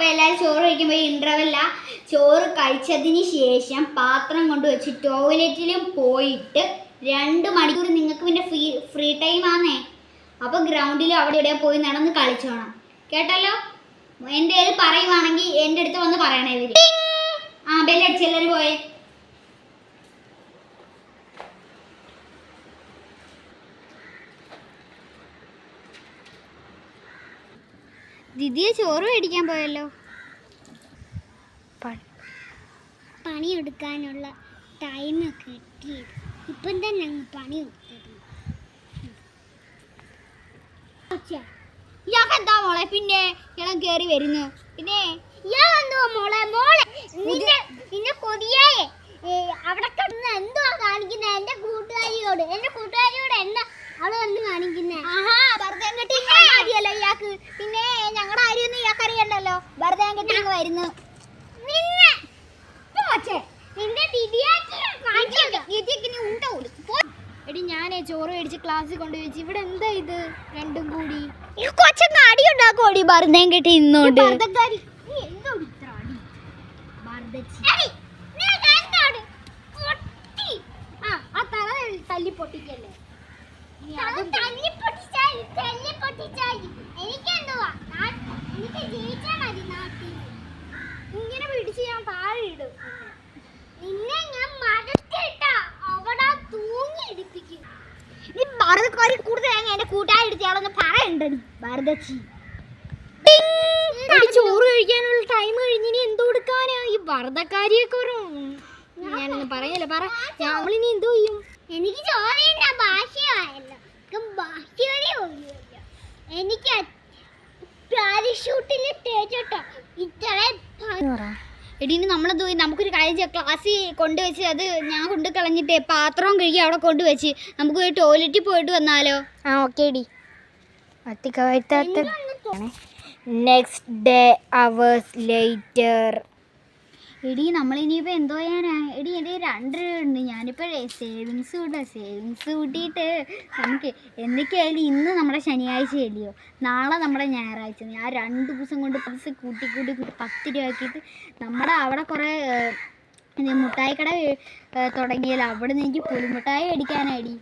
അപ്പോൾ എല്ലാവരും ചോറ് കഴിക്കുമ്പോൾ ഇൻ്റർവെല്ല ചോറ് കഴിച്ചതിന് ശേഷം പാത്രം കൊണ്ട് വെച്ച് ടോയ്ലറ്റിലും പോയിട്ട് 2 മണിക്കൂർ നിങ്ങൾക്ക് പിന്നെ ഫ്രീ ടൈം ആണേ. അപ്പോൾ ഗ്രൗണ്ടിൽ അവിടെ ഇവിടെ പോയി നടന്ന് കളിച്ചോണം കേട്ടല്ലോ. എൻ്റെ ഇത് പറയുവാണെങ്കിൽ എൻ്റെ അടുത്ത് വന്ന് പറയണേ ഇവർ. ബെല്ലടിച്ച് എല്ലാവരും പോയേ. ദിദിയെ ചോറ് മേടിക്കാൻ പോയല്ലോ. പണിയെടുക്കാനുള്ള ടൈമൊക്കെ കിട്ടിയത് ഇപ്പം തന്നെ ഞങ്ങൾ പണി എന്താ മോളെ പിന്നെ ഇളം കയറി വരുന്നു. പിന്നെ മോളെ മോളെ നിന്നെ കൊതിയായേ അവിടെ കിടന്ന് എന്തുവാ കാണിക്കുന്നത്? എൻ്റെ കൂട്ടുകാരിയോട് എന്താ അവള് വന്ന് കാണിക്കുന്നേ? മതിയല്ലോ ഇയാൾക്ക്. പിന്നെ ഞങ്ങളുടെ ആരെയൊന്നും ഇയാൾക്ക് അറിയണ്ടല്ലോ. വെറുതെ കെട്ടി വരുന്നു. എടി ഞാനേ ചോറ് മേടിച്ച് ക്ലാസ്സിൽ കൊണ്ടുവച്ച് ഇവിടെ എന്താ ഇത് രണ്ടും കൂടി കൊച്ചൊന്ന് അടി ഉണ്ടാക്കോടി ബർദേം കെട്ടി ഇന്നോണ്ട്. തല്ലി പൊട്ടിക്കല്ലേ ഇങ്ങനെ പിടിച്ച് ഞാൻ താഴെ ഇടും. നിന്നെ ഞാൻ മരത്തിട്ടാ അവിടെ തൂങ്ങിയടിപ്പിക്കും. നീ ഭരതക്കാരി കൂടുതലാണ് എന്റെ കൂട്ടുകാരി എടുത്തയാളൊന്ന് പറയണ്ടേ ഭരതച്ചി. ചോറ് കഴിക്കാനുള്ള ടൈം കഴിഞ്ഞിനി എന്തോ കൊടുക്കാനാ ഈ ഭരതക്കാരിയൊക്കെ ഞാനൊന്ന് പറയല്ലോ പറ. നമ്മളിനി എന്തോ ചെയ്യും? എനിക്ക് ചോറിന്റെ ഭാഷയായല്ലോ. എനിക്ക് പാരഷൂട്ടിൽ തേച്ചോട്ടോ ഇത്രയും. എടീ നമ്മളെന്തോ നമുക്കൊരു കാര്യം ചെയ്യാം. ക്ലാസ്സിൽ കൊണ്ടുവച്ച് അത് ഞാൻ കൊണ്ട് കളഞ്ഞിട്ടേ പാത്രവും കഴുകി അവിടെ കൊണ്ടുവച്ച് നമുക്ക് ഒരു ടോയ്ലറ്റിൽ പോയിട്ട് വന്നാലോ? Okay D. Next day hours later. എടീ നമ്മളിനിയിപ്പോൾ എന്തോ ചെയ്യാനാ? എടീ എൻ്റെ 2 രൂപ ഉണ്ട്. ഞാനിപ്പോൾ സേവിങ്സ് കൂട്ടിയിട്ട് നമുക്ക് എന്തൊക്കെയായാലും ഇന്ന് നമ്മുടെ ശനിയാഴ്ച അല്ലയോ, നാളെ നമ്മുടെ ഞായറാഴ്ച. ഞാൻ 2 ദിവസം കൊണ്ട് പൈസ കൂട്ടി 10 രൂപ ആക്കിയിട്ട് നമ്മുടെ അവിടെ കുറേ മുട്ടായി കട തുടങ്ങിയല്ലോ. അവിടെ നിന്ന് എനിക്ക് പുളിമുട്ടായി മേടിക്കാനായി.